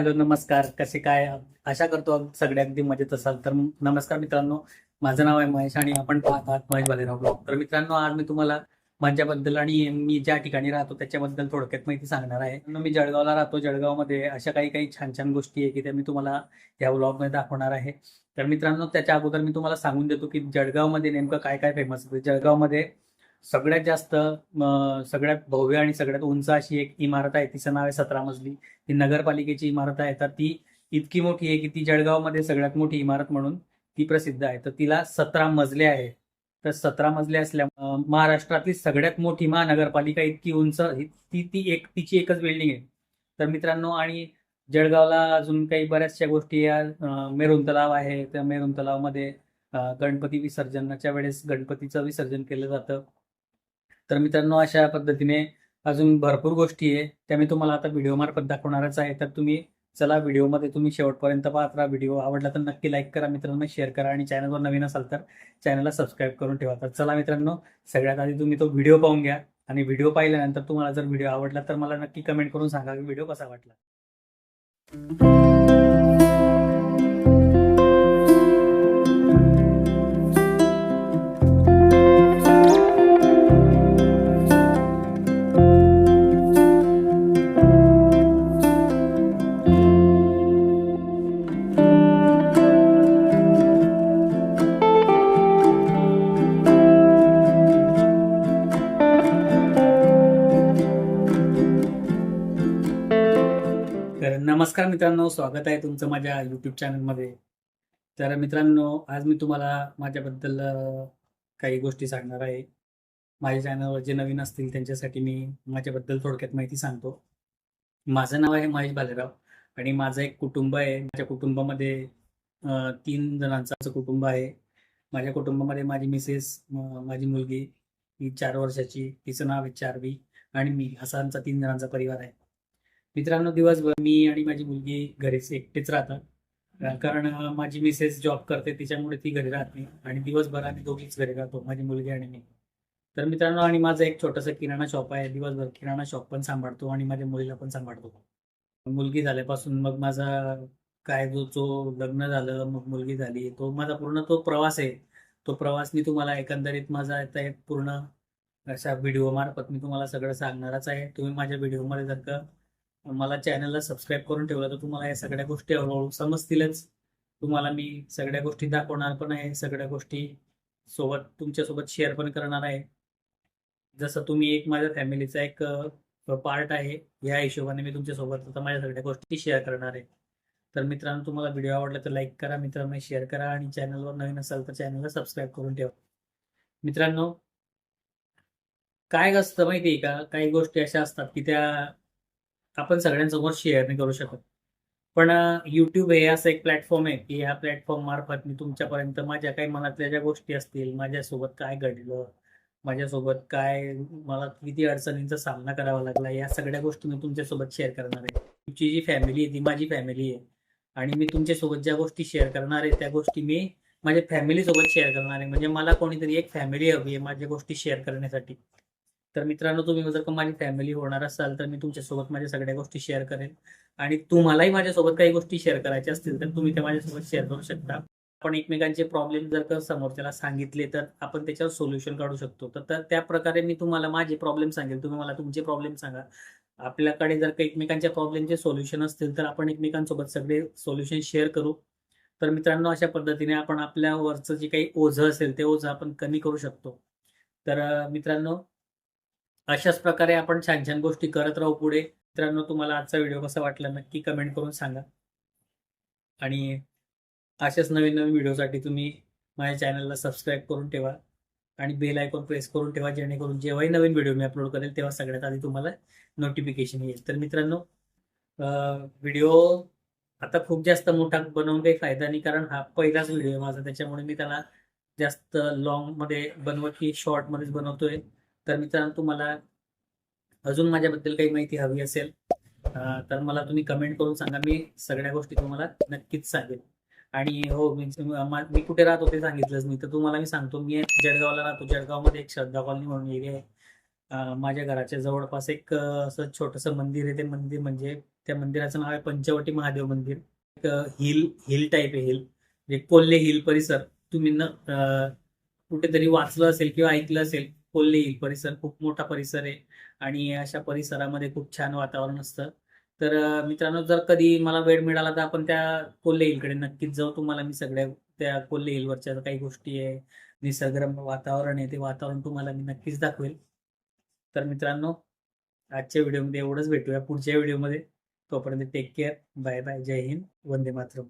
Hello, नमस्कार. कसे काय? आशा करतो सगळे अगदी मजेत असाल. तर नमस्कार मित्रांनो, माझं नाव आहे महेश आणि आपण पाहत आहात महेश भालेराव ब्लॉग. तर मित्रांनो, आज मी तुम्हाला माझ्याबद्दल आणि मी ज्या ठिकाणी राहतो त्याच्याबद्दल थोडक्यात माहिती सांगणार आहे. मी जळगावला राहतो. जळगावमध्ये अशा काही काही छान छान गोष्टी आहे की त्या मी तुम्हाला या ब्लॉगमध्ये दाखवणार आहे. तर मित्रांनो, त्याच्या अगोदर मी तुम्हाला सांगून देतो की जळगावमध्ये नेमकं काय काय फेमस आहे. जळगावमध्ये सगळ्यात जास्त सगळ्यात भव्य आणि सगळ्यात उंच अशी एक इमारत आहे. तिचं नाव आहे 17 मजली. ती नगरपालिकेची इमारत आहे. तर ती इतकी मोठी आहे की ती जळगावमध्ये सगळ्यात मोठी इमारत म्हणून ती प्रसिद्ध आहे. तर तिला 17 मजले आहे. तर 17 मजले असल्या महाराष्ट्रातली सगळ्यात मोठी महानगरपालिका इतकी उंच ती ती एक तिची एकच बिल्डिंग आहे. तर मित्रांनो, आणि जळगावला अजून काही बऱ्याचशा गोष्टी या मेरून तलाव आहे. त्या मेरून तलावमध्ये गणपती विसर्जनाच्या वेळेस गणपतीचं विसर्जन केलं जातं. तर मित्रांनो, अशा पद्धतीने अजून भरपूर गोष्टी आहे त्या मी तुम्हाला आता व्हिडिओ मार्फत दाखवणारच आहे. तर तुम्ही चला व्हिडिओमध्ये तुम्ही शेवटपर्यंत पाहत राहा. व्हिडिओ आवडला तर नक्की लाईक करा, मित्रांनो शेअर करा आणि चॅनलवर नवीन असाल तर चॅनलला सबस्क्राईब करून ठेवा. तर चला मित्रांनो, सगळ्यात आधी तुम्ही तो व्हिडिओ पाहून घ्या आणि व्हिडिओ पाहिल्यानंतर तुम्हाला जर व्हिडिओ आवडला तर मला नक्की कमेंट करून सांगा की व्हिडिओ कसा वाटला. तर नमस्कार मित्रांनो, स्वागत आहे तुमचं माझ्या यूट्यूब चॅनलमध्ये. तर मित्रांनो, आज मी तुम्हाला माझ्याबद्दल काही गोष्टी सांगणार आहे. माझ्या चॅनलवर जे नवीन असतील त्यांच्यासाठी मी माझ्याबद्दल थोडक्यात माहिती सांगतो. माझं नाव आहे महेश भालेराव आणि माझं एक कुटुंब आहे. माझ्या कुटुंबामध्ये 3 जणांचं कुटुंब आहे. माझ्या कुटुंबामध्ये माझी मिसेस, माझी मुलगी ही 4 वर्षाची, तिचं नाव आहे चार्वी आणि मी, असा आमचा 3 जणांचा परिवार आहे. मित्रांनो, दिवसभर मी आणि माझी मुलगी घरीच एकटेच राहतात. कारण माझी मिसेस जॉब करते त्याच्यामुळे ती घरी राहत नाही आणि दिवसभर आम्ही दोघीच घरी राहतो, माझी मुलगी आणि मी. तर मित्रांनो, आणि माझं एक छोटंसं किराणा शॉप आहे. दिवसभर किराणा शॉप पण सांभाळतो आणि माझ्या मुलीला पण सांभाळतो. मुलगी झाल्यापासून मग माझा काय जो जो लग्न झालं, मग मुलगी झाली, तो माझा पूर्ण तो प्रवास आहे. तो प्रवास मी तुम्हाला एकंदरीत माझा आता एक पूर्ण अशा व्हिडिओ मार्फत मी तुम्हाला सगळं सांगणारच आहे. तुम्ही माझ्या व्हिडिओमध्ये जर का मला चॅनलला सबस्क्राईब करून ठेवलं तर तुम्हाला या सगळ्या गोष्टी हळूहळू समजतीलच. तुम्हाला मी सगळ्या गोष्टी दाखवणार पण आहे, सगळ्या गोष्टी सोबत तुमच्यासोबत शेअर पण करणार आहे. जसं तुम्ही एक माझ्या फॅमिलीचा एक पार्ट आहे, या हिशोबाने मी तुमच्यासोबत आता माझ्या सगळ्या गोष्टी शेअर करणार आहे. तर मित्रांनो, तुम्हाला व्हिडिओ आवडला तर लाईक करा, मित्रांनो शेअर करा आणि चॅनलवर नवीन असाल तर चॅनलला सबस्क्राईब करून ठेवा. मित्रांनो, काय असतं माहिती आहे का, काही गोष्टी अशा असतात की त्या आपण सगळ्यांसमोर शेअर नाही करू शकत. पण YouTube हे असं एक प्लॅटफॉर्म आहे की ह्या प्लॅटफॉर्म मार्फत मी तुमच्यापर्यंत माझ्या काही मनातल्या ज्या गोष्टी असतील, माझ्यासोबत काय घडलं, माझ्यासोबत काय, मला किती अडचणींचा सामना करावा लागला, या सगळ्या गोष्टी मी तुमच्यासोबत शेअर करणार आहे. तुमची जी फॅमिली आहे ती माझी फॅमिली आहे आणि मी तुमच्यासोबत ज्या गोष्टी शेअर करणार आहे त्या गोष्टी मी माझ्या फॅमिलीसोबत शेअर करणार आहे. म्हणजे मला कोणीतरी एक फॅमिली हवी आहे माझ्या गोष्टी शेअर करण्यासाठी. तर मित्रांनो, तुम्ही जर का माझी फॅमिली होणार असाल तर मी तुमच्यासोबत माझ्या सगळ्या गोष्टी शेअर करेन आणि तुम्हालाही माझ्यासोबत काही गोष्टी शेअर करायच्या असतील तर तुम्ही त्या माझ्यासोबत शेअर करू शकता. आपण एकमेकांचे प्रॉब्लेम जर का समोरच्याला सांगितले तर आपण त्याच्यावर सोल्युशन काढू शकतो. तर त्या प्रकारे मी तुम्हाला माझे प्रॉब्लेम सांगेल, तुम्ही मला तुमचे प्रॉब्लेम सांगा. आपल्याकडे जर का एकमेकांच्या प्रॉब्लेमचे सोल्युशन असतील तर आपण एकमेकांसोबत सगळे सोल्युशन शेअर करू. तर मित्रांनो, अशा पद्धतीने आपण आपल्यावरचं जे काही ओझं असेल ते ओझं आपण कमी करू शकतो. तर मित्रांनो, अशाच प्रकारे आपण छान छान गोष्टी करत राहू पुढे. मित्रांनो, तुम्हाला आजचा व्हिडिओ कसा वाटला नक्की कमेंट करून सांगा आणि अशाच नवीन नवीन व्हिडिओसाठी तुम्ही माझ्या चॅनलला सबस्क्राईब करून ठेवा आणि बेल आयकॉन प्रेस करून ठेवा, जेणेकरून जेव्हाही नवीन व्हिडिओ मी अपलोड करेल तेव्हा सगळ्यात आधी तुम्हाला नोटिफिकेशन येईल. तर मित्रांनो, व्हिडिओ आता खूप जास्त मोठा बनवून काही फायदा नाही, कारण हा पहिलाच व्हिडिओ आहे माझा, त्याच्यामुळे मी त्याला जास्त मध्ये बनवत की शॉर्टमध्येच बनवतोय. तर मित्रांनो, तुम्हाला अजून माझ्याबद्दल काही माहिती हवी असेल तर मला तुम्ही कमेंट करून सांगा. मी सगळ्या गोष्टी तुम्हाला नक्कीच सांगेन. आणि हो, मी कुठे राहतो ते सांगितलंच नाही, तर तुम्हाला मी सांगतो. मी जळगावला राहतो. जळगावमध्ये एक श्रद्धा कॉलनी म्हणून एरिया आहे. माझ्या घराच्या जवळपास एक असं छोटंसं मंदिर आहे. ते मंदिर म्हणजे त्या मंदिराचं नाव आहे पंचवटी महादेव मंदिर. एक हिल हिल टाईप आहे, हिल म्हणजे कोल्हे हिल परिसर. तुम्ही कुठेतरी वाचलं असेल किंवा ऐकलं असेल. कोल्हे हिल परिसर खूप मोठा परिसर आहे आणि अशा परिसरामध्ये खूप छान वातावरण असतं. तर मित्रांनो, जर कधी मला वेळ मिळाला तर आपण त्या कोल्हे हिलकडे नक्कीच जाऊ. तुम्हाला मी सगळ्या त्या कोल्हे हिलवरच्या काही गोष्टी आहे, निसर्गरम्य वातावरण आहे, ते वातावरण तुम्हाला मी नक्कीच दाखवेल. तर मित्रांनो, आजच्या व्हिडिओमध्ये एवढंच. भेटूया पुढच्या व्हिडिओमध्ये. तोपर्यंत टेक केअर. Bye bye. जय हिंद. वंदे मातरम.